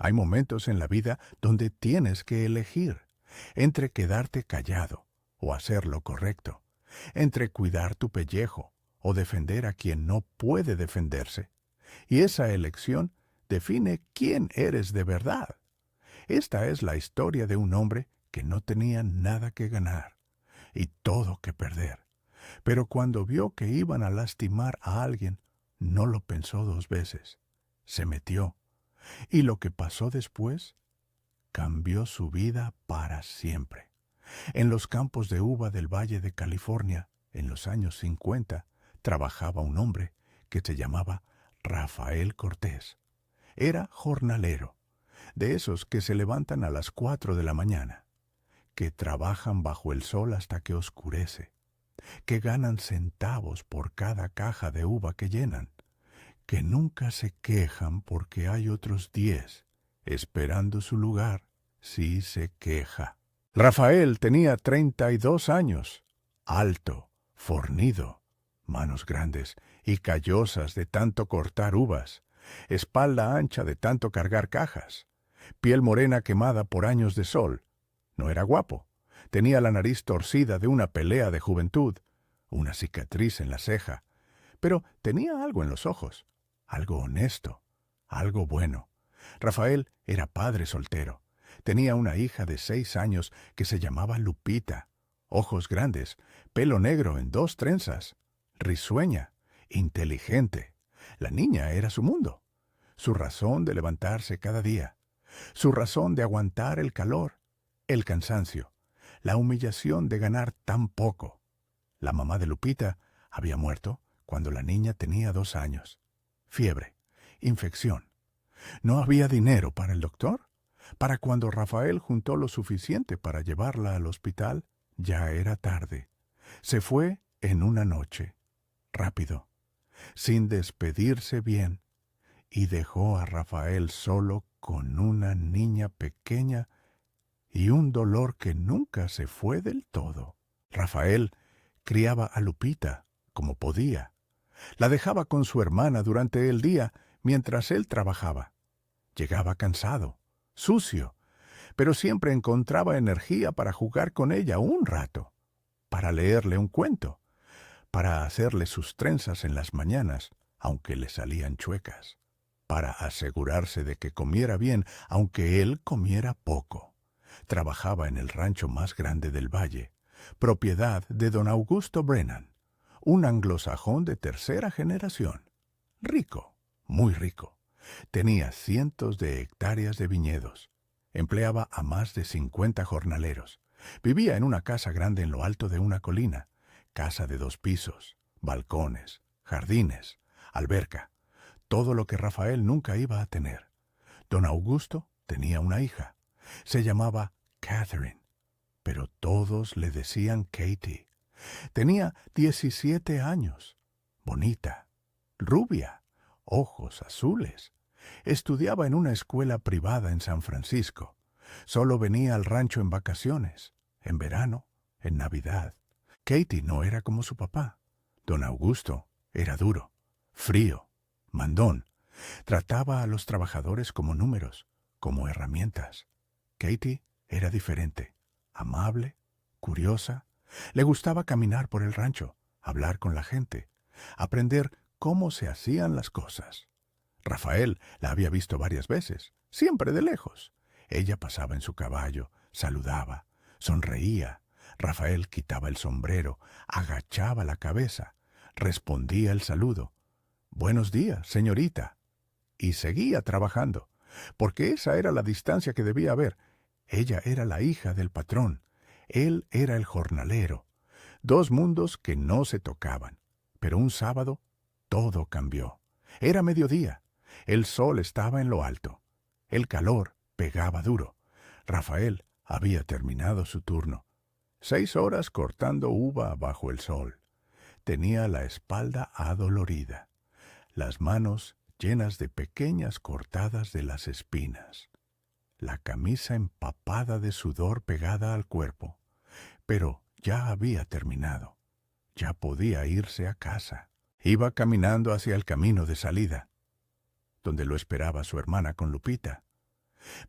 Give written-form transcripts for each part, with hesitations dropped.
Hay momentos en la vida donde tienes que elegir entre quedarte callado o hacer lo correcto, entre cuidar tu pellejo o defender a quien no puede defenderse. Y esa elección define quién eres de verdad. Esta es la historia de un hombre que no tenía nada que ganar y todo que perder. Pero cuando vio que iban a lastimar a alguien, no lo pensó dos veces. Se metió. Y lo que pasó después cambió su vida para siempre. En los campos de uva del Valle de California, en los años 50, trabajaba un hombre que se llamaba Rafael Cortés. Era jornalero, de esos que se levantan a las 4 de la mañana, que trabajan bajo el sol hasta que oscurece, que ganan centavos por cada caja de uva que llenan, que nunca se quejan porque hay otros 10 esperando su lugar si se queja. Rafael tenía 32 años, alto, fornido, manos grandes y callosas de tanto cortar uvas, espalda ancha de tanto cargar cajas, piel morena quemada por años de sol. No era guapo. Tenía la nariz torcida de una pelea de juventud, una cicatriz en la ceja, pero tenía algo en los ojos, algo honesto, algo bueno. Rafael era padre soltero. Tenía una hija de 6 años que se llamaba Lupita, ojos grandes, pelo negro en 2 trenzas, risueña, inteligente. La niña era su mundo, su razón de levantarse cada día, su razón de aguantar el calor, el cansancio, la humillación de ganar tan poco. La mamá de Lupita había muerto cuando la niña tenía 2 años. Fiebre, infección. No había dinero para el doctor. Para cuando Rafael juntó lo suficiente para llevarla al hospital, ya era tarde. Se fue en una noche, rápido, sin despedirse bien, y dejó a Rafael solo con una niña pequeña y un dolor que nunca se fue del todo. Rafael criaba a Lupita como podía. La dejaba con su hermana durante el día mientras él trabajaba. Llegaba cansado, sucio, pero siempre encontraba energía para jugar con ella un rato, para leerle un cuento, para hacerle sus trenzas en las mañanas, aunque le salían chuecas, para asegurarse de que comiera bien, aunque él comiera poco. Trabajaba en el rancho más grande del valle, propiedad de don Augusto Brennan, un anglosajón de 3ª generación. Rico, muy rico. Tenía cientos de hectáreas de viñedos. Empleaba a más de 50 jornaleros. Vivía en una casa grande en lo alto de una colina, casa de 2 pisos, balcones, jardines, alberca, todo lo que Rafael nunca iba a tener. Don Augusto tenía una hija. Se llamaba Catherine, pero todos le decían Katie. Tenía 17 años, bonita, rubia, ojos azules. Estudiaba en una escuela privada en San Francisco. Solo venía al rancho en vacaciones, en verano, en Navidad. Katie no era como su papá. Don Augusto era duro, frío, mandón. Trataba a los trabajadores como números, como herramientas. Katie era diferente, amable, curiosa. Le gustaba caminar por el rancho, hablar con la gente, aprender cómo se hacían las cosas. Rafael la había visto varias veces, siempre de lejos. Ella pasaba en su caballo, saludaba, sonreía. Rafael quitaba el sombrero, agachaba la cabeza, respondía el saludo. «Buenos días, señorita». Y seguía trabajando, porque esa era la distancia que debía haber. Ella era la hija del patrón, él era el jornalero. 2 mundos que no se tocaban. Pero un sábado todo cambió. Era mediodía. El sol estaba en lo alto. El calor pegaba duro. Rafael había terminado su turno. 6 horas cortando uva bajo el sol. Tenía la espalda adolorida, las manos llenas de pequeñas cortadas de las espinas, la camisa empapada de sudor pegada al cuerpo. Pero ya había terminado. Ya podía irse a casa. Iba caminando hacia el camino de salida, donde lo esperaba su hermana con Lupita.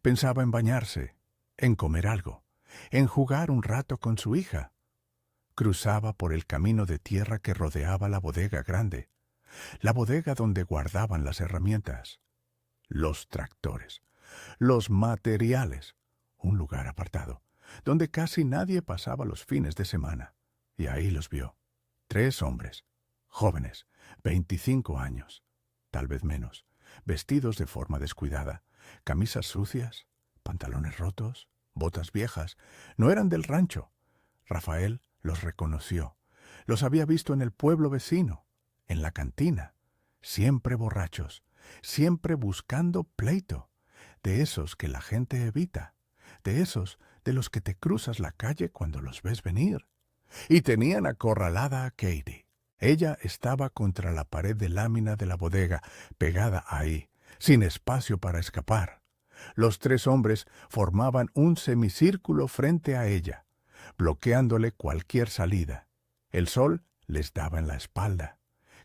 Pensaba en bañarse, en comer algo, en jugar un rato con su hija. Cruzaba por el camino de tierra que rodeaba la bodega grande, la bodega donde guardaban las herramientas, los tractores, los materiales, un lugar apartado, donde casi nadie pasaba los fines de semana. Y ahí los vio. 3 hombres, jóvenes, 25 años, tal vez menos, vestidos de forma descuidada, camisas sucias, pantalones rotos, botas viejas. No eran del rancho. Rafael los reconoció. Los había visto en el pueblo vecino, en la cantina, siempre borrachos, siempre buscando pleito, de esos que la gente evita, de esos de los que te cruzas la calle cuando los ves venir. Y tenían acorralada a Katie. Ella estaba contra la pared de lámina de la bodega, pegada ahí, sin espacio para escapar. Los 3 hombres formaban un semicírculo frente a ella, bloqueándole cualquier salida. El sol les daba en la espalda.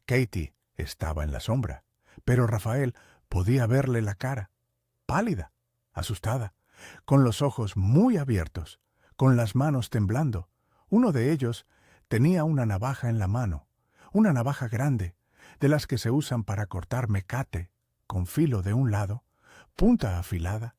Katie estaba en la sombra, pero Rafael podía verle la cara, pálida, asustada, con los ojos muy abiertos, con las manos temblando. Uno de ellos tenía una navaja en la mano, una navaja grande, de las que se usan para cortar mecate, con filo de un lado, punta afilada.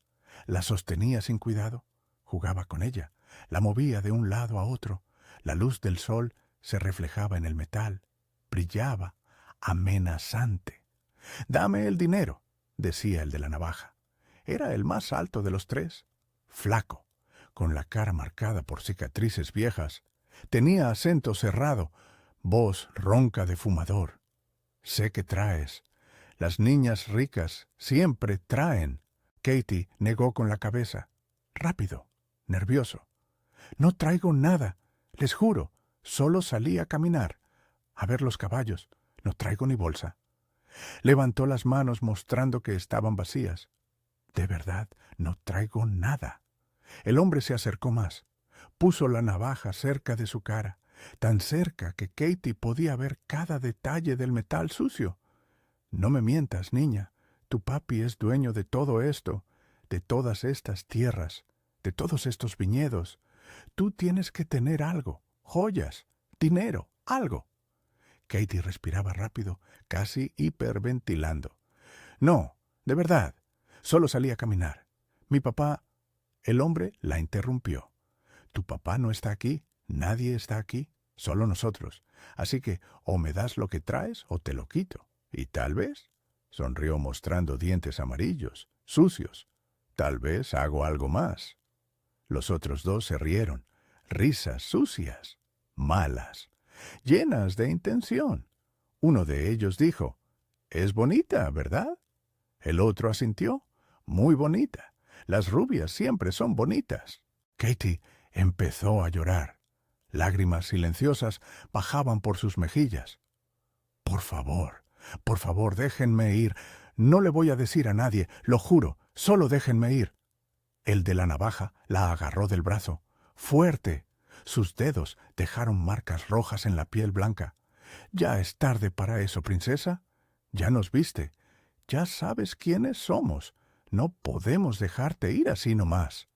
La sostenía sin cuidado, jugaba con ella, la movía de un lado a otro. La luz del sol se reflejaba en el metal, brillaba, amenazante. «Dame el dinero», decía el de la navaja. Era el más alto de los 3, flaco, con la cara marcada por cicatrices viejas. Tenía acento cerrado, voz ronca de fumador. «Sé que traes. Las niñas ricas siempre traen». Katie negó con la cabeza, rápido, nervioso. «No traigo nada, les juro. Solo salí a caminar, a ver los caballos. No traigo ni bolsa». Levantó las manos mostrando que estaban vacías. «De verdad, no traigo nada». El hombre se acercó más. Puso la navaja cerca de su cara, tan cerca que Katie podía ver cada detalle del metal sucio. «No me mientas, niña. Tu papi es dueño de todo esto, de todas estas tierras, de todos estos viñedos. Tú tienes que tener algo, joyas, dinero, algo». Katie respiraba rápido, casi hiperventilando. «No, de verdad. Solo salí a caminar. Mi papá...» El hombre la interrumpió. «Tu papá no está aquí, nadie está aquí, solo nosotros. Así que o me das lo que traes o te lo quito. Y tal vez», sonrió mostrando dientes amarillos, sucios, «tal vez hago algo más». Los otros 2 se rieron, risas sucias, malas, llenas de intención. Uno de ellos dijo: «Es bonita, ¿verdad?». El otro asintió: «Muy bonita. Las rubias siempre son bonitas». Katie empezó a llorar. Lágrimas silenciosas bajaban por sus mejillas. Por favor, déjenme ir. No le voy a decir a nadie, lo juro, solo déjenme ir». El de la navaja la agarró del brazo, fuerte. Sus dedos dejaron marcas rojas en la piel blanca. «Ya es tarde para eso, princesa. Ya nos viste. Ya sabes quiénes somos. No podemos dejarte ir así nomás».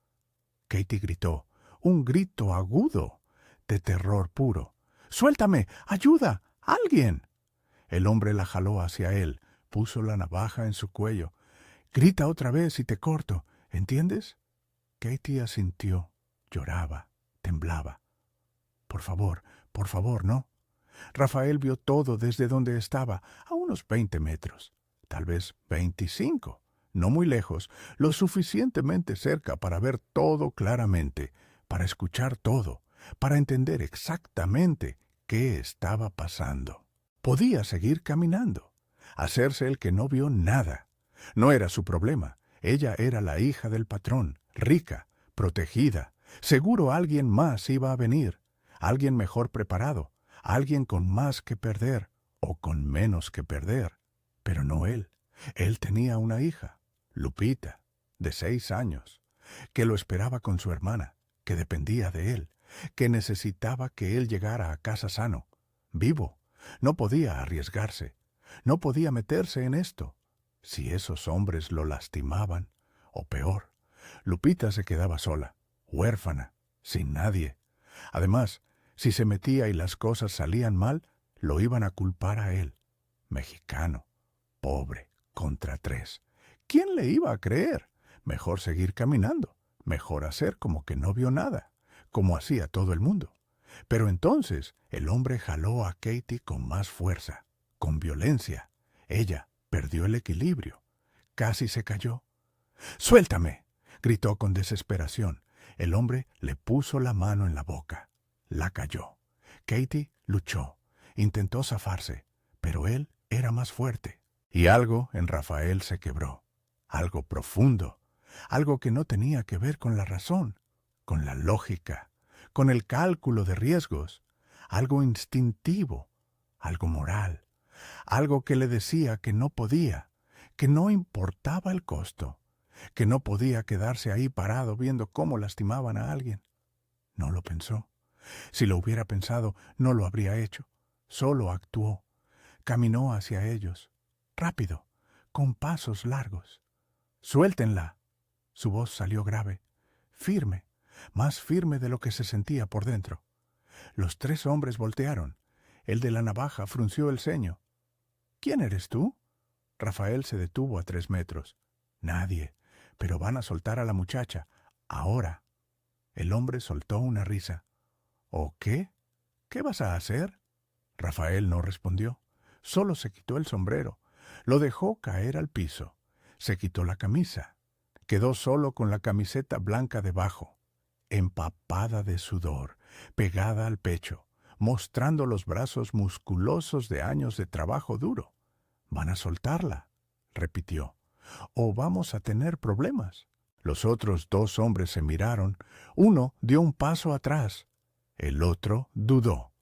Katie gritó, un grito agudo, de terror puro. «¡Suéltame! ¡Ayuda! ¡Alguien!». El hombre la jaló hacia él, puso la navaja en su cuello. «Grita otra vez y te corto, ¿entiendes?». Katie asintió, lloraba, temblaba. Por favor, no». Rafael vio todo desde donde estaba, a unos 20 metros, tal vez 25, no muy lejos, lo suficientemente cerca para ver todo claramente, para escuchar todo, para entender exactamente qué estaba pasando. Podía seguir caminando, hacerse el que no vio nada. No era su problema. Ella era la hija del patrón, rica, protegida. Seguro alguien más iba a venir, alguien mejor preparado, alguien con más que perder o con menos que perder. Pero no él. Él tenía una hija, Lupita, de 6 años, que lo esperaba con su hermana, que dependía de él, que necesitaba que él llegara a casa sano, vivo. No podía arriesgarse, no podía meterse en esto. Si esos hombres lo lastimaban O peor, Lupita se quedaba sola, huérfana, sin nadie. Además, si se metía y las cosas salían mal, lo iban a culpar a él. Mexicano, pobre, contra tres. ¿Quién le iba a creer? Mejor seguir caminando, mejor hacer como que no vio nada, como hacía todo el mundo. Pero entonces el hombre jaló a Katie con más fuerza, con violencia. Ella perdió el equilibrio. Casi se cayó. ¡Suéltame!, gritó con desesperación. El hombre le puso la mano en la boca. La cayó. Katie luchó. Intentó zafarse, pero él era más fuerte. Y algo en Rafael se quebró. Algo profundo. Algo que no tenía que ver con la razón, con la lógica, con el cálculo de riesgos. Algo instintivo, algo moral. Algo que le decía que no podía, que no importaba el costo, que no podía quedarse ahí parado viendo cómo lastimaban a alguien. No lo pensó. Si lo hubiera pensado, no lo habría hecho. Solo actuó. Caminó hacia ellos, rápido, con pasos largos. ¡Suéltenla! Su voz salió grave, firme, más firme de lo que se sentía por dentro. Los tres hombres voltearon. El de la navaja frunció el ceño. ¿Quién eres tú? Rafael se detuvo a 3 metros. Nadie, pero van a soltar a la muchacha. Ahora. El hombre soltó una risa. ¿O qué? ¿Qué vas a hacer? Rafael no respondió. Solo se quitó el sombrero. Lo dejó caer al piso. Se quitó la camisa. Quedó solo con la camiseta blanca debajo, empapada de sudor, pegada al pecho, mostrando los brazos musculosos de años de trabajo duro. «Van a soltarla», repitió, «o vamos a tener problemas». Los otros 2 hombres se miraron. Uno dio un paso atrás. El otro dudó.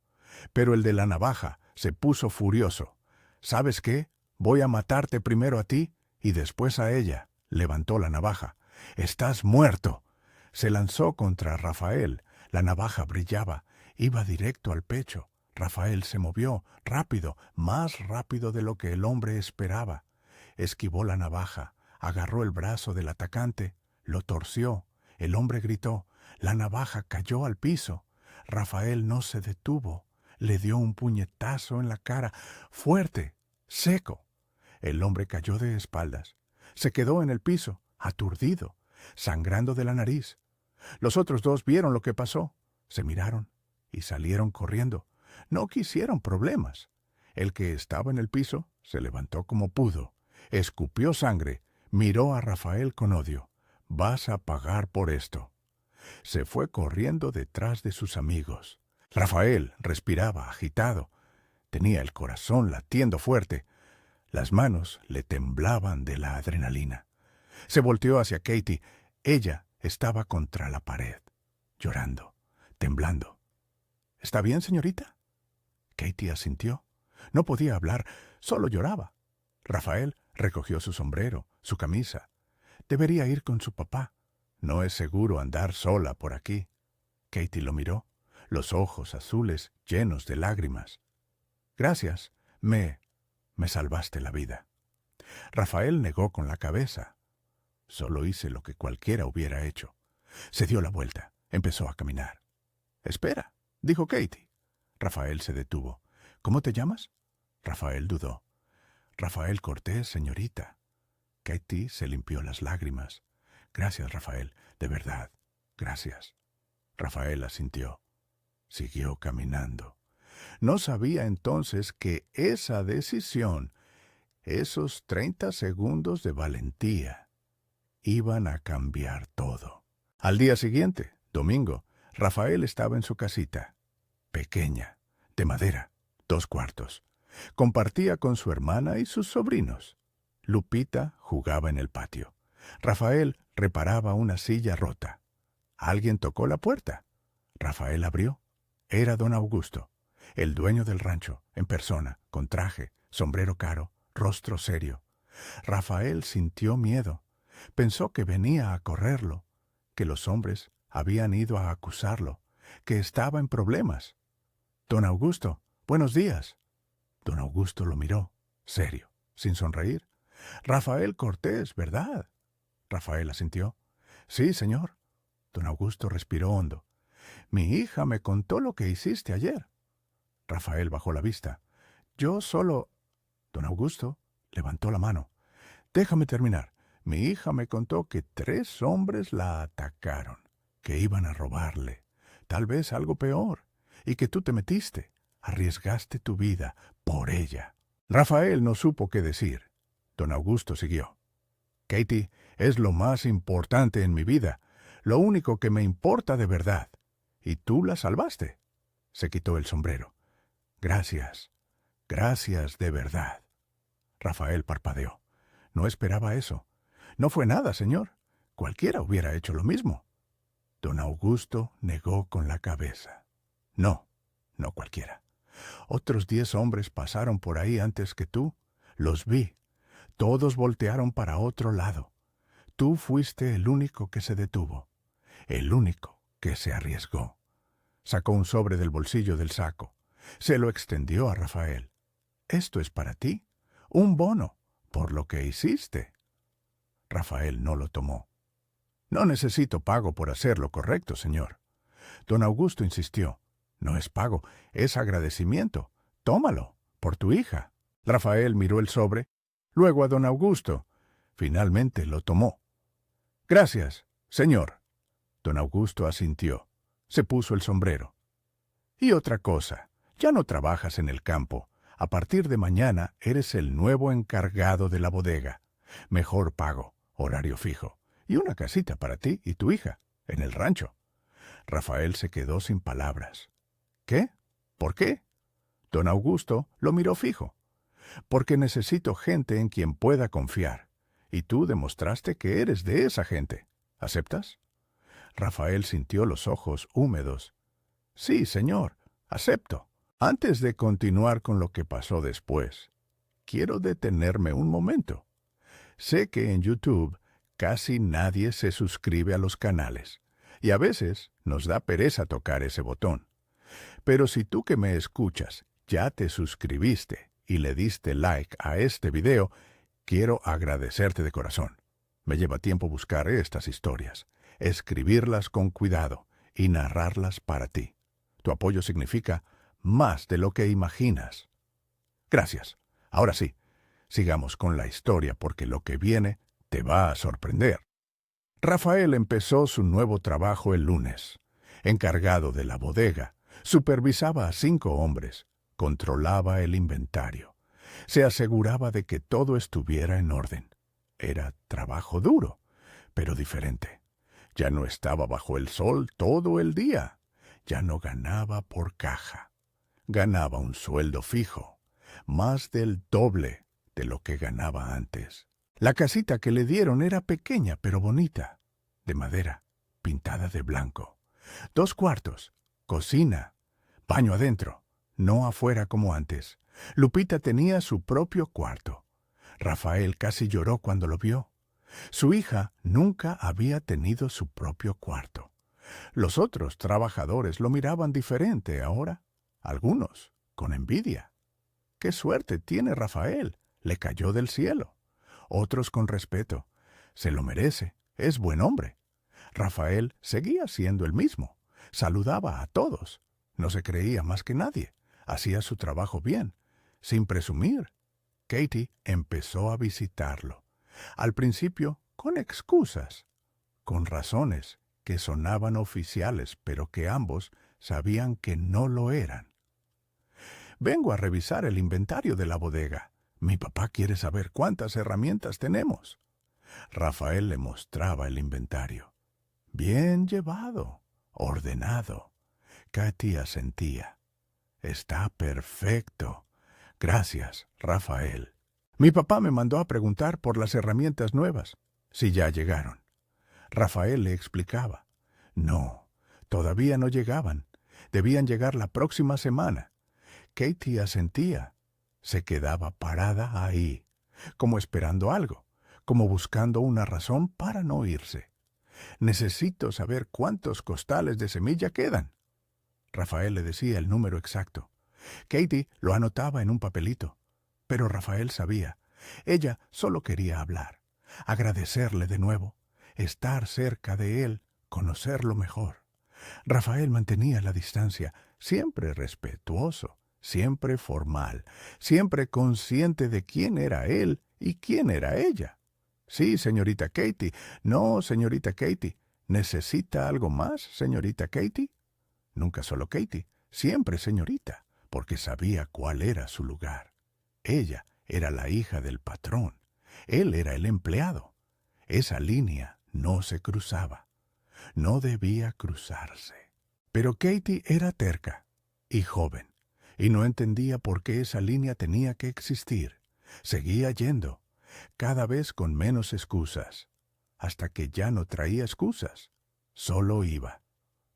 Pero el de la navaja se puso furioso. «¿Sabes qué? Voy a matarte primero a ti y después a ella». Levantó la navaja. «¡Estás muerto!». Se lanzó contra Rafael. La navaja brillaba. Iba directo al pecho. Rafael se movió, rápido, más rápido de lo que el hombre esperaba. Esquivó la navaja, agarró el brazo del atacante, lo torció. El hombre gritó. La navaja cayó al piso. Rafael no se detuvo. Le dio un puñetazo en la cara, fuerte, seco. El hombre cayó de espaldas. Se quedó en el piso, aturdido, sangrando de la nariz. Los otros 2 vieron lo que pasó. Se miraron y salieron corriendo. No quisieron problemas. El que estaba en el piso se levantó como pudo, escupió sangre, miró a Rafael con odio. «Vas a pagar por esto». Se fue corriendo detrás de sus amigos. Rafael respiraba agitado. Tenía el corazón latiendo fuerte. Las manos le temblaban de la adrenalina. Se volteó hacia Katie. Ella estaba contra la pared, llorando, temblando. «¿Está bien, señorita?». Katie asintió. No podía hablar, solo lloraba. Rafael recogió su sombrero, su camisa. Debería ir con su papá. No es seguro andar sola por aquí. Katie lo miró, los ojos azules llenos de lágrimas. «Gracias, me salvaste la vida». Rafael negó con la cabeza. «Solo hice lo que cualquiera hubiera hecho». Se dio la vuelta, empezó a caminar. «Espera», dijo Katie. Rafael se detuvo. «¿Cómo te llamas?». Rafael dudó. «Rafael Cortés, señorita». Katie se limpió las lágrimas. «Gracias, Rafael, de verdad, gracias». Rafael asintió. Siguió caminando. No sabía entonces que esa decisión, esos 30 segundos de valentía, iban a cambiar todo. Al día siguiente, domingo, Rafael estaba en su casita, pequeña, de madera, 2 cuartos. Compartía con su hermana y sus sobrinos. Lupita jugaba en el patio. Rafael reparaba una silla rota. Alguien tocó la puerta. Rafael abrió. Era don Augusto, el dueño del rancho, en persona, con traje, sombrero caro, rostro serio. Rafael sintió miedo. Pensó que venía a correrlo, que los hombres habían ido a acusarlo, que estaba en problemas. «Don Augusto, buenos días». Don Augusto lo miró, serio, sin sonreír. «Rafael Cortés, ¿verdad?». Rafael asintió. Sí, señor. Don Augusto respiró hondo. Mi hija me contó lo que hiciste ayer. Rafael bajó la vista. Yo solo... Don Augusto levantó la mano. Déjame terminar. Mi hija me contó que 3 hombres la atacaron, que iban a robarle, tal vez algo peor, y que tú te metiste, arriesgaste tu vida por ella. Rafael no supo qué decir. Don Augusto siguió. Katie es lo más importante en mi vida, lo único que me importa de verdad. Y tú la salvaste. Se quitó el sombrero. Gracias, gracias de verdad. Rafael parpadeó. No esperaba eso. No fue nada, señor. Cualquiera hubiera hecho lo mismo. Don Augusto negó con la cabeza. No, no cualquiera. Otros 10 hombres pasaron por ahí antes que tú. Los vi. Todos voltearon para otro lado. Tú fuiste el único que se detuvo. El único que se arriesgó. Sacó un sobre del bolsillo del saco. Se lo extendió a Rafael. Esto es para ti. Un bono por lo que hiciste. Rafael no lo tomó. No necesito pago por hacer lo correcto, señor. Don Augusto insistió. No es pago, es agradecimiento. Tómalo, por tu hija. Rafael miró el sobre, luego a don Augusto. Finalmente lo tomó. Gracias, señor. Don Augusto asintió. Se puso el sombrero. Y otra cosa, ya no trabajas en el campo. A partir de mañana eres el nuevo encargado de la bodega. Mejor pago, horario fijo, y una casita para ti y tu hija, en el rancho. Rafael se quedó sin palabras. ¿Qué? ¿Por qué? Don Augusto lo miró fijo. Porque necesito gente en quien pueda confiar, y tú demostraste que eres de esa gente. ¿Aceptas? Rafael sintió los ojos húmedos. Sí, señor, acepto. Antes de continuar con lo que pasó después, quiero detenerme un momento. Sé que en YouTube casi nadie se suscribe a los canales, y a veces nos da pereza tocar ese botón. Pero si tú que me escuchas ya te suscribiste y le diste like a este video, quiero agradecerte de corazón. Me lleva tiempo buscar estas historias, escribirlas con cuidado y narrarlas para ti. Tu apoyo significa más de lo que imaginas. Gracias. Ahora sí, sigamos con la historia porque lo que viene te va a sorprender. Rafael empezó su nuevo trabajo el lunes. Encargado de la bodega, supervisaba a 5 hombres, controlaba el inventario, se aseguraba de que todo estuviera en orden. Era trabajo duro, pero diferente. Ya no estaba bajo el sol todo el día. Ya no ganaba por caja. Ganaba un sueldo fijo, más del doble de lo que ganaba antes. La casita que le dieron era pequeña pero bonita, de madera, pintada de blanco. 2 cuartos, cocina, baño adentro, no afuera como antes. Lupita tenía su propio cuarto. Rafael casi lloró cuando lo vio. Su hija nunca había tenido su propio cuarto. Los otros trabajadores lo miraban diferente ahora, algunos con envidia. ¡Qué suerte tiene Rafael! Le cayó del cielo. Otros con respeto. Se lo merece, es buen hombre. Rafael seguía siendo el mismo. Saludaba a todos. No se creía más que nadie. Hacía su trabajo bien, sin presumir. Katie empezó a visitarlo. Al principio, con excusas, con razones que sonaban oficiales, pero que ambos sabían que no lo eran. Vengo a revisar el inventario de la bodega. Mi papá quiere saber cuántas herramientas tenemos. Rafael le mostraba el inventario. Bien llevado, ordenado. Katie asentía. Está perfecto. Gracias, Rafael. Mi papá me mandó a preguntar por las herramientas nuevas, si ya llegaron. Rafael le explicaba. No, todavía no llegaban. Debían llegar la próxima semana. Katie asentía. Se quedaba parada ahí, como esperando algo, como buscando una razón para no irse. Necesito saber cuántos costales de semilla quedan. Rafael le decía el número exacto. Katie lo anotaba en un papelito. Pero Rafael sabía. Ella solo quería hablar, agradecerle de nuevo, estar cerca de él, conocerlo mejor. Rafael mantenía la distancia, siempre respetuoso, siempre formal, siempre consciente de quién era él y quién era ella. Sí, señorita Katie. No, señorita Katie. ¿Necesita algo más, señorita Katie? Nunca solo Katie, siempre señorita, porque sabía cuál era su lugar. Ella era la hija del patrón. Él era el empleado. Esa línea no se cruzaba. No debía cruzarse. Pero Katie era terca y joven, y no entendía por qué esa línea tenía que existir. Seguía yendo, cada vez con menos excusas, hasta que ya no traía excusas. Solo iba.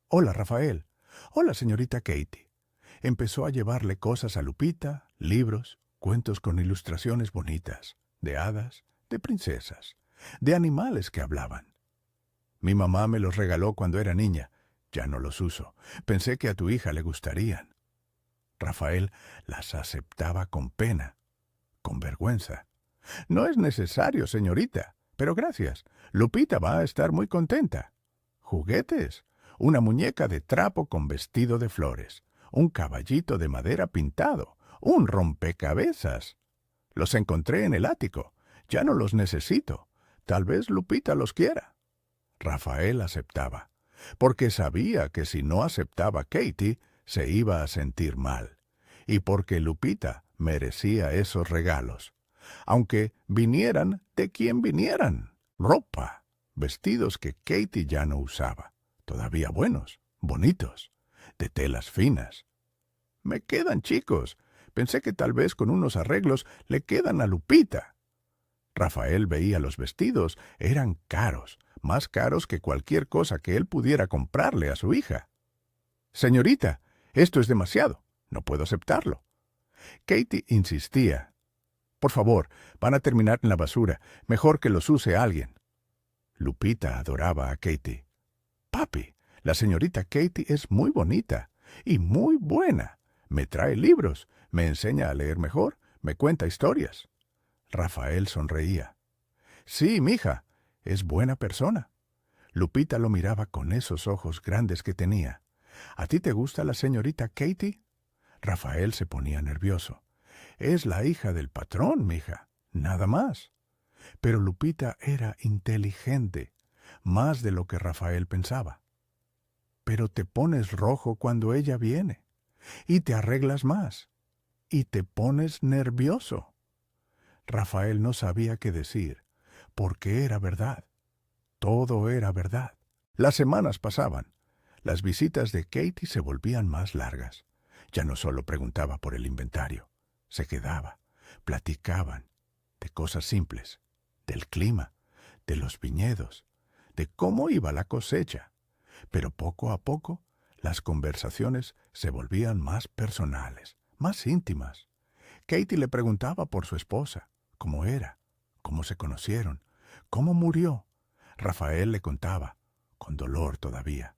Hola, Rafael. Hola, señorita Katie. Empezó a llevarle cosas a Lupita, libros, cuentos con ilustraciones bonitas, de hadas, de princesas, de animales que hablaban. Mi mamá me los regaló cuando era niña. Ya no los uso. Pensé que a tu hija le gustarían. Rafael las aceptaba con pena, con vergüenza. No es necesario, señorita, pero gracias. Lupita va a estar muy contenta. Juguetes, una muñeca de trapo con vestido de flores, un caballito de madera pintado, un rompecabezas. Los encontré en el ático. Ya no los necesito. Tal vez Lupita los quiera. Rafael aceptaba, porque sabía que si no aceptaba Katie, se iba a sentir mal, y porque Lupita merecía esos regalos, aunque vinieran de quien vinieran. Ropa, vestidos que Katie ya no usaba, todavía buenos, bonitos, de telas finas. Me quedan chicos. Pensé que tal vez con unos arreglos le quedan a Lupita. Rafael veía los vestidos, eran caros, más caros que cualquier cosa que él pudiera comprarle a su hija. Señorita, esto es demasiado. No puedo aceptarlo. Katie insistía. Por favor, van a terminar en la basura. Mejor que los use alguien. Lupita adoraba a Katie. Papi, la señorita Katie es muy bonita y muy buena. Me trae libros, me enseña a leer mejor, me cuenta historias. Rafael sonreía. Sí, mija, es buena persona. Lupita lo miraba con esos ojos grandes que tenía. ¿A ti te gusta la señorita Katie? Rafael se ponía nervioso. Es la hija del patrón, mija, nada más. Pero Lupita era inteligente, más de lo que Rafael pensaba. Pero te pones rojo cuando ella viene, y te arreglas más, y te pones nervioso. Rafael no sabía qué decir, porque era verdad. Todo era verdad. Las semanas pasaban. Las visitas de Katie se volvían más largas. Ya no solo preguntaba por el inventario. Se quedaba. Platicaban de cosas simples, del clima, de los viñedos, de cómo iba la cosecha. Pero poco a poco las conversaciones se volvían más personales, más íntimas. Katie le preguntaba por su esposa, cómo era, cómo se conocieron, cómo murió. Rafael le contaba, con dolor todavía.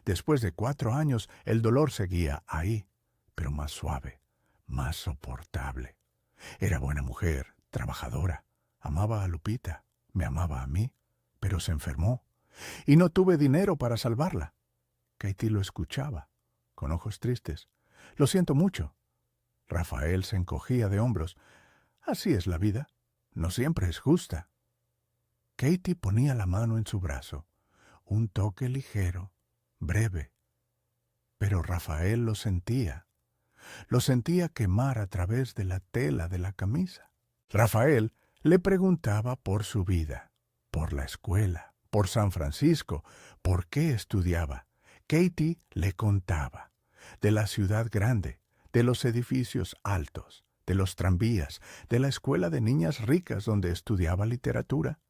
Después de 4 años, el dolor seguía ahí, pero más suave, más soportable. Era buena mujer, trabajadora, amaba a Lupita, me amaba a mí, pero se enfermó, y no tuve dinero para salvarla. Katie lo escuchaba, con ojos tristes. Lo siento mucho. Rafael se encogía de hombros. Así es la vida, no siempre es justa. Katie ponía la mano en su brazo, un toque ligero, breve. Pero Rafael lo sentía quemar a través de la tela de la camisa. Rafael le preguntaba por su vida, por la escuela, por San Francisco, por qué estudiaba. Katie le contaba de la ciudad grande, de los edificios altos, de los tranvías, de la escuela de niñas ricas donde estudiaba literatura.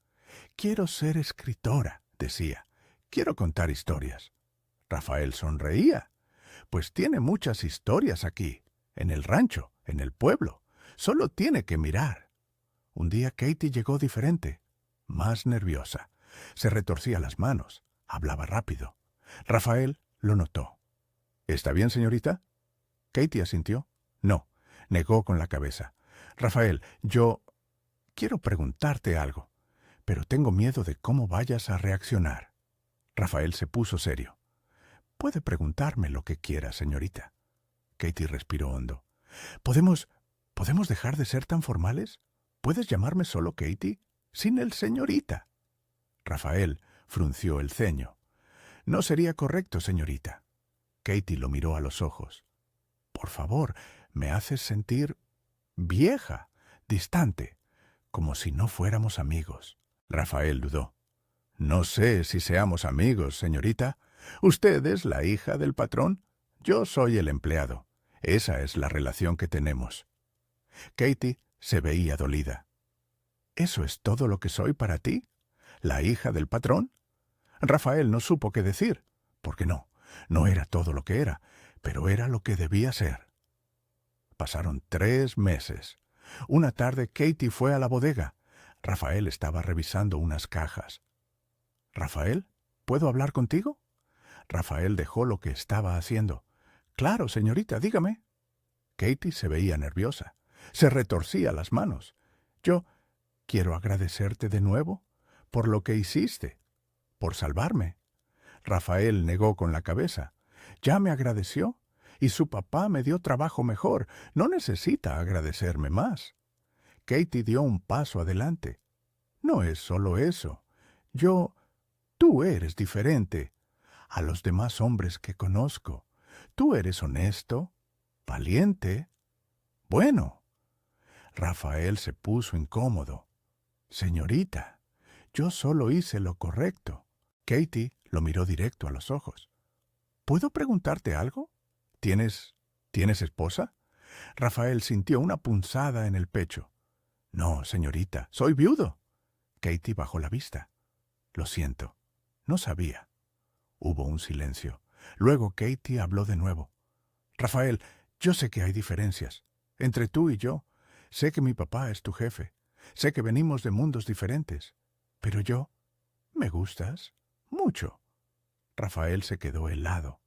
Quiero ser escritora, decía. Quiero contar historias. Rafael sonreía. Pues tiene muchas historias aquí, en el rancho, en el pueblo. Solo tiene que mirar. Un día Katie llegó diferente, más nerviosa. Se retorcía las manos, hablaba rápido. Rafael lo notó. ¿Está bien, señorita? Katie asintió. No, negó con la cabeza. Rafael, yo quiero preguntarte algo. pero tengo miedo de cómo vayas a reaccionar. Rafael se puso serio. Puede preguntarme lo que quiera, señorita. Katie respiró hondo. ¿Podemos dejar de ser tan formales? ¿Puedes llamarme solo Katie? Sin el señorita. Rafael frunció el ceño. No sería correcto, señorita. Katie lo miró a los ojos. Por favor, me haces sentir vieja, distante, como si no fuéramos amigos. Rafael dudó. No sé si seamos amigos, señorita. Usted es la hija del patrón. Yo soy el empleado. Esa es la relación que tenemos. Katie se veía dolida. ¿Eso es todo lo que soy para ti? ¿La hija del patrón? Rafael no supo qué decir, porque no era todo lo que era, pero era lo que debía ser. Pasaron 3 meses. Una tarde Katie fue a la bodega. Rafael estaba revisando unas cajas. «Rafael, ¿puedo hablar contigo?» Rafael dejó lo que estaba haciendo. «Claro, señorita, dígame». Katie se veía nerviosa. Se retorcía las manos. «Yo quiero agradecerte de nuevo por lo que hiciste, por salvarme». Rafael negó con la cabeza. «Ya me agradeció, y su papá me dio trabajo mejor. No necesita agradecerme más». Katie dio un paso adelante. «No es solo eso. Tú eres diferente a los demás hombres que conozco. Tú eres honesto, valiente, bueno». Rafael se puso incómodo. «Señorita, yo solo hice lo correcto». Katie lo miró directo a los ojos. «¿Puedo preguntarte algo? ¿Tienes esposa?» Rafael sintió una punzada en el pecho. «No, señorita, soy viudo». Katie bajó la vista. «Lo siento, no sabía». Hubo un silencio. Luego Katie habló de nuevo. «Rafael, yo sé que hay diferencias entre tú y yo. Sé que mi papá es tu jefe. Sé que venimos de mundos diferentes. Pero me gustas mucho». Rafael se quedó helado.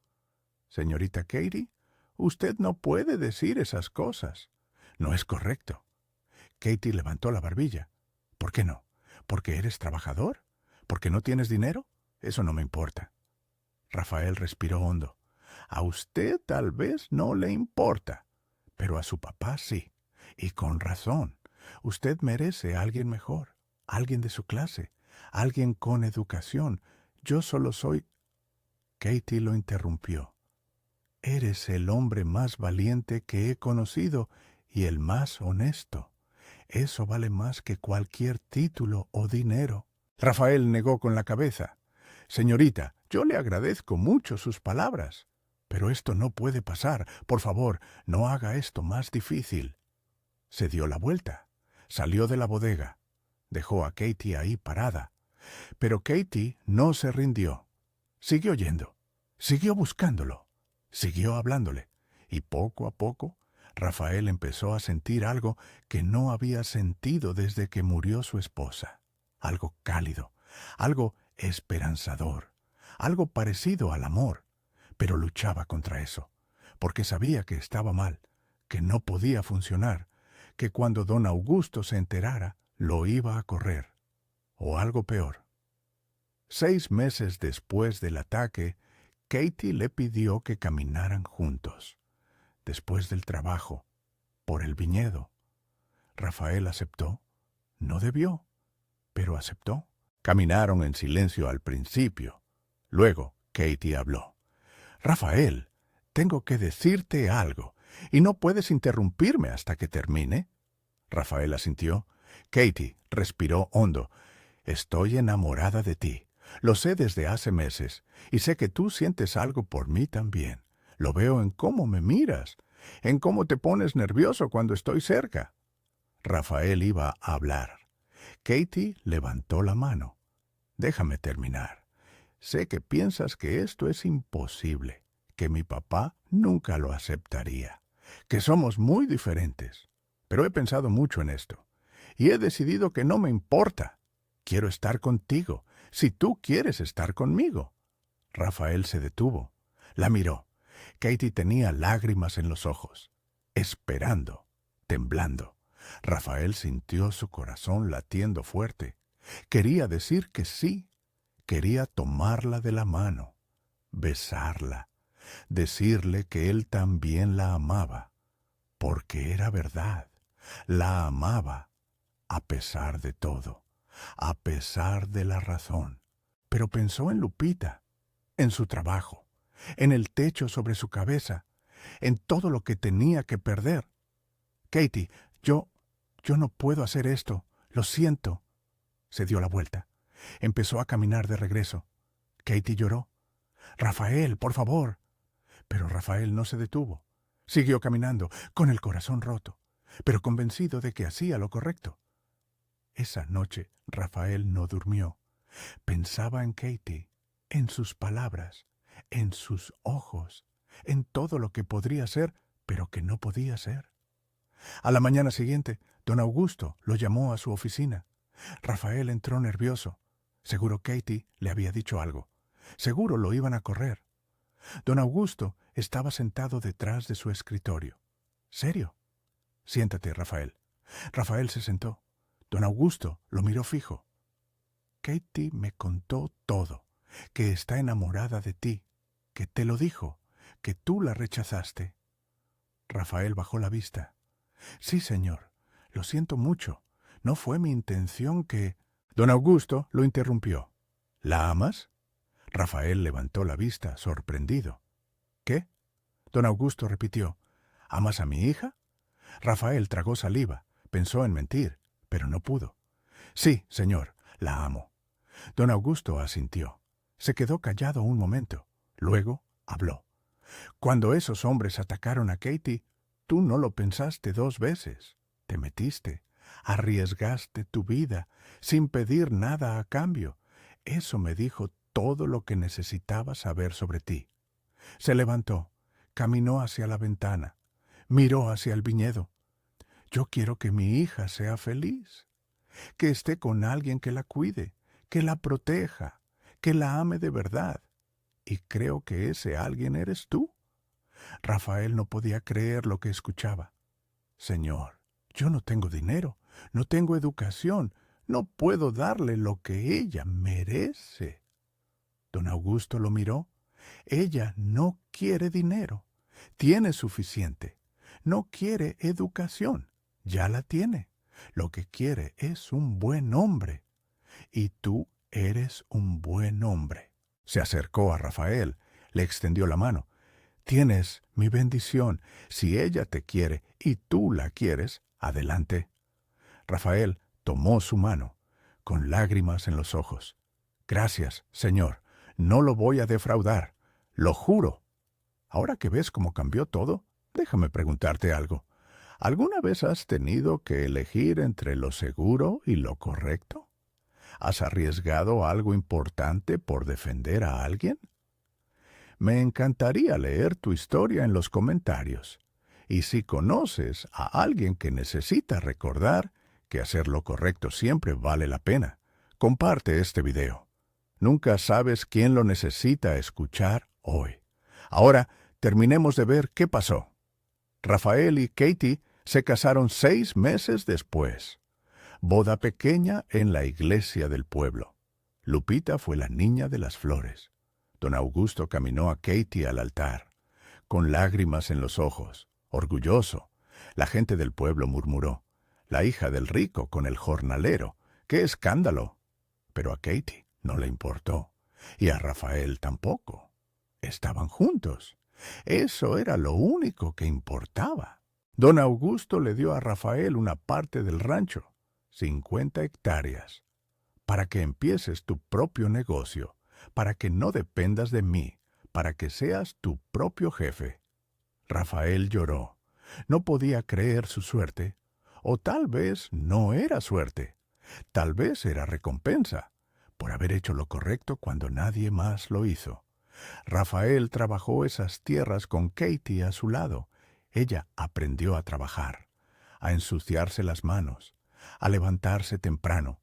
«Señorita Katie, usted no puede decir esas cosas. No es correcto». Katie levantó la barbilla. «¿Por qué no? ¿Porque eres trabajador? ¿Porque no tienes dinero? Eso no me importa». Rafael respiró hondo. «A usted tal vez no le importa, pero a su papá sí. Y con razón. Usted merece a alguien mejor, alguien de su clase, alguien con educación. Yo solo soy...» Katie lo interrumpió. «Eres el hombre más valiente que he conocido y el más honesto. Eso vale más que cualquier título o dinero». Rafael negó con la cabeza. «Señorita, yo le agradezco mucho sus palabras, pero esto no puede pasar. Por favor, no haga esto más difícil». Se dio la vuelta. Salió de la bodega. Dejó a Katie ahí parada. Pero Katie no se rindió. Siguió yendo. Siguió buscándolo. Siguió hablándole. Y poco a poco, Rafael empezó a sentir algo que no había sentido desde que murió su esposa. Algo cálido. Algo esperanzador. Algo parecido al amor. Pero luchaba contra eso. Porque sabía que estaba mal. Que no podía funcionar. Que cuando don Augusto se enterara, lo iba a correr. O algo peor. 6 meses después del ataque, Katie le pidió que caminaran juntos. Después del trabajo, por el viñedo. Rafael aceptó. No debió, pero aceptó. Caminaron en silencio al principio. Luego Katie habló. «Rafael, tengo que decirte algo. ¿Y no puedes interrumpirme hasta que termine?» Rafael asintió. Katie respiró hondo. «Estoy enamorada de ti. Lo sé desde hace meses, y sé que tú sientes algo por mí también. Lo veo en cómo me miras, en cómo te pones nervioso cuando estoy cerca». Rafael iba a hablar. Katie levantó la mano. «Déjame terminar. Sé que piensas que esto es imposible, que mi papá nunca lo aceptaría, que somos muy diferentes. Pero he pensado mucho en esto, y he decidido que no me importa. Quiero estar contigo, si tú quieres estar conmigo». Rafael se detuvo. La miró. Katie tenía lágrimas en los ojos, esperando, temblando. Rafael sintió su corazón latiendo fuerte. Quería decir que sí. Quería tomarla de la mano, besarla, decirle que él también la amaba, porque era verdad. La amaba, a pesar de todo, a pesar de la razón. Pero pensó en Lupita, en su trabajo, en el techo sobre su cabeza, en todo lo que tenía que perder. Katie, yo no puedo hacer esto, lo siento. Se dio la vuelta. Empezó a caminar de regreso. Katie lloró. Rafael, por favor. Pero Rafael no se detuvo. Siguió caminando, con el corazón roto, pero convencido de que hacía lo correcto. Esa noche Rafael no durmió. Pensaba en Katie, en sus palabras, en sus ojos, en todo lo que podría ser, pero que no podía ser. A la mañana siguiente, don Augusto lo llamó a su oficina. Rafael entró nervioso. Seguro Katie le había dicho algo. Seguro lo iban a correr. Don Augusto estaba sentado detrás de su escritorio. ¿Serio? Siéntate, Rafael. Rafael se sentó. Don Augusto lo miró fijo. Katie me contó todo, que está enamorada de ti, que te lo dijo, que tú la rechazaste. Rafael bajó la vista. Sí, señor, lo siento mucho. No fue mi intención que... Don Augusto lo interrumpió. ¿La amas? Rafael levantó la vista, sorprendido. ¿Qué? Don Augusto repitió. ¿Amas a mi hija? Rafael tragó saliva, pensó en mentir, pero no pudo. Sí, señor, la amo. Don Augusto asintió. Se quedó callado un momento. Luego habló. Cuando esos hombres atacaron a Katie, tú no lo pensaste 2 veces. Te metiste, arriesgaste tu vida, sin pedir nada a cambio. Eso me dijo todo lo que necesitaba saber sobre ti. Se levantó, caminó hacia la ventana, miró hacia el viñedo. Yo quiero que mi hija sea feliz, que esté con alguien que la cuide, que la proteja, que la ame de verdad. Y creo que ese alguien eres tú. Rafael no podía creer lo que escuchaba. Señor, yo no tengo dinero, no tengo educación, no puedo darle lo que ella merece. Don Augusto lo miró. Ella no quiere dinero, tiene suficiente. No quiere educación, ya la tiene. Lo que quiere es un buen hombre. Y tú eres un buen hombre. Se acercó a Rafael, le extendió la mano. Tienes mi bendición. Si ella te quiere y tú la quieres, adelante. Rafael tomó su mano, con lágrimas en los ojos. Gracias, Señor. No lo voy a defraudar. Lo juro. Ahora que ves cómo cambió todo, déjame preguntarte algo. ¿Alguna vez has tenido que elegir entre lo seguro y lo correcto? ¿Has arriesgado algo importante por defender a alguien? Me encantaría leer tu historia en los comentarios. Y si conoces a alguien que necesita recordar que hacer lo correcto siempre vale la pena, comparte este video. Nunca sabes quién lo necesita escuchar hoy. Ahora, terminemos de ver qué pasó. Rafael y Katie se casaron 6 meses después. Boda pequeña en la iglesia del pueblo. Lupita fue la niña de las flores. Don Augusto caminó a Katie al altar, con lágrimas en los ojos, orgulloso. La gente del pueblo murmuró, la hija del rico con el jornalero, ¡qué escándalo! Pero a Katie no le importó, y a Rafael tampoco. Estaban juntos. Eso era lo único que importaba. Don Augusto le dio a Rafael una parte del rancho, 50 hectáreas, para que empieces tu propio negocio, para que no dependas de mí, para que seas tu propio jefe. Rafael lloró. No podía creer su suerte, o tal vez no era suerte. Tal vez era recompensa, por haber hecho lo correcto cuando nadie más lo hizo. Rafael trabajó esas tierras con Katie a su lado. Ella aprendió a trabajar, a ensuciarse las manos, a levantarse temprano.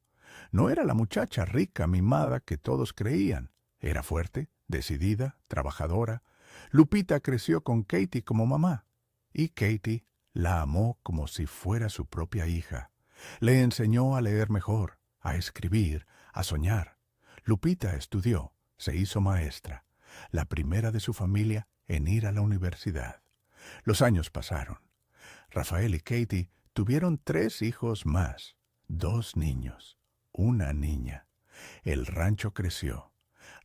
No era la muchacha rica, mimada que todos creían. Era fuerte, decidida, trabajadora. Lupita creció con Katie como mamá, y Katie la amó como si fuera su propia hija. Le enseñó a leer mejor, a escribir, a soñar. Lupita estudió, se hizo maestra, la primera de su familia en ir a la universidad. Los años pasaron. Rafael y Katie tuvieron 3 hijos más, 2 niños, una niña. El rancho creció.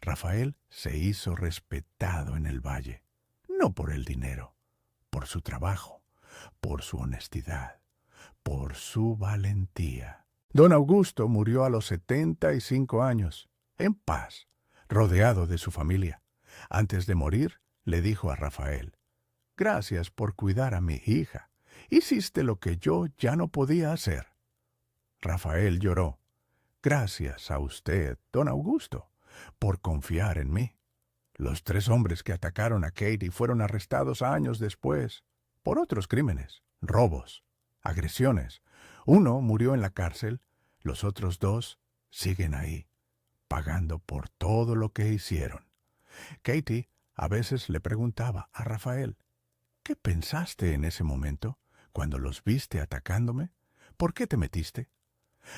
Rafael se hizo respetado en el valle, no por el dinero, por su trabajo, por su honestidad, por su valentía. Don Augusto murió a los 75 años, en paz, rodeado de su familia. Antes de morir, le dijo a Rafael: «Gracias por cuidar a mi hija. Hiciste lo que yo ya no podía hacer». Rafael lloró. «Gracias a usted, don Augusto, por confiar en mí». Los 3 hombres que atacaron a Katie fueron arrestados años después por otros crímenes, robos, agresiones. Uno murió en la cárcel, los otros 2 siguen ahí, pagando por todo lo que hicieron. Katie a veces le preguntaba a Rafael: «¿Qué pensaste en ese momento, cuando los viste atacándome? ¿Por qué te metiste?».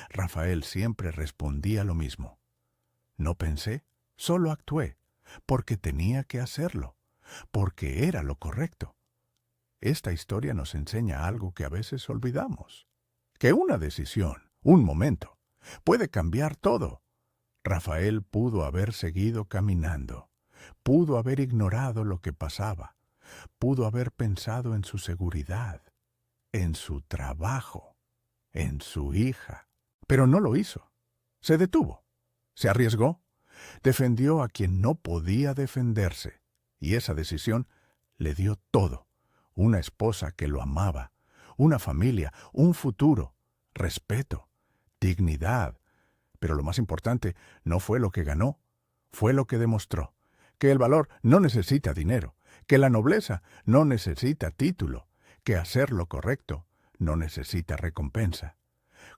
Rafael siempre respondía lo mismo: «No pensé, solo actué, porque tenía que hacerlo, porque era lo correcto». Esta historia nos enseña algo que a veces olvidamos: que una decisión, un momento, puede cambiar todo. Rafael pudo haber seguido caminando, pudo haber ignorado lo que pasaba, pudo haber pensado en su seguridad, en su trabajo, en su hija, pero no lo hizo. Se detuvo, se arriesgó, defendió a quien no podía defenderse, y esa decisión le dio todo: una esposa que lo amaba, una familia, un futuro, respeto, dignidad. Pero lo más importante no fue lo que ganó, fue lo que demostró: que el valor no necesita dinero, que la nobleza no necesita título, que hacer lo correcto no necesita recompensa.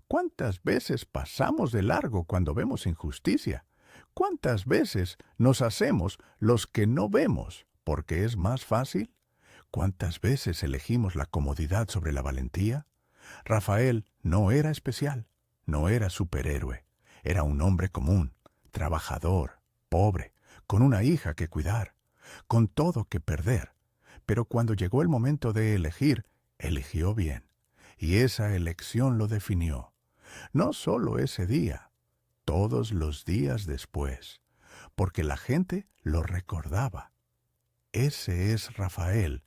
¿Cuántas veces pasamos de largo cuando vemos injusticia? ¿Cuántas veces nos hacemos los que no vemos porque es más fácil? ¿Cuántas veces elegimos la comodidad sobre la valentía? Rafael no era especial, no era superhéroe. Era un hombre común, trabajador, pobre, con una hija que cuidar, con todo que perder. Pero cuando llegó el momento de elegir, eligió bien. Y esa elección lo definió. No solo ese día, todos los días después, porque la gente lo recordaba. Ese es Rafael,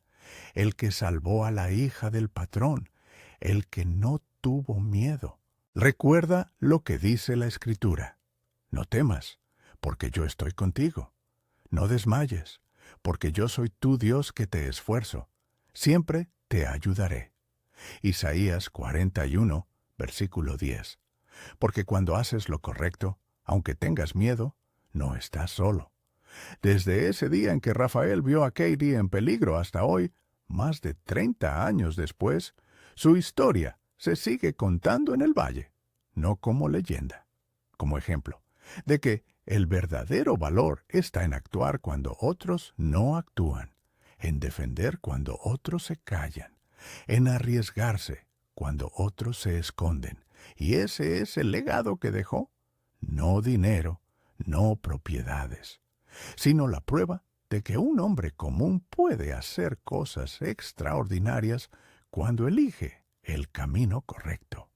el que salvó a la hija del patrón, el que no tuvo miedo. Recuerda lo que dice la Escritura: «No temas, porque yo estoy contigo. No desmayes, porque yo soy tu Dios que te esfuerzo. Siempre te ayudaré». Isaías 41, versículo 10. Porque cuando haces lo correcto, aunque tengas miedo, no estás solo. Desde ese día en que Rafael vio a Katie en peligro hasta hoy, más de 30 años después, su historia se sigue contando en el valle, no como leyenda, como ejemplo de que el verdadero valor está en actuar cuando otros no actúan, en defender cuando otros se callan, en arriesgarse cuando otros se esconden. Y ese es el legado que dejó: no dinero, no propiedades, sino la prueba de que un hombre común puede hacer cosas extraordinarias cuando elige el camino correcto.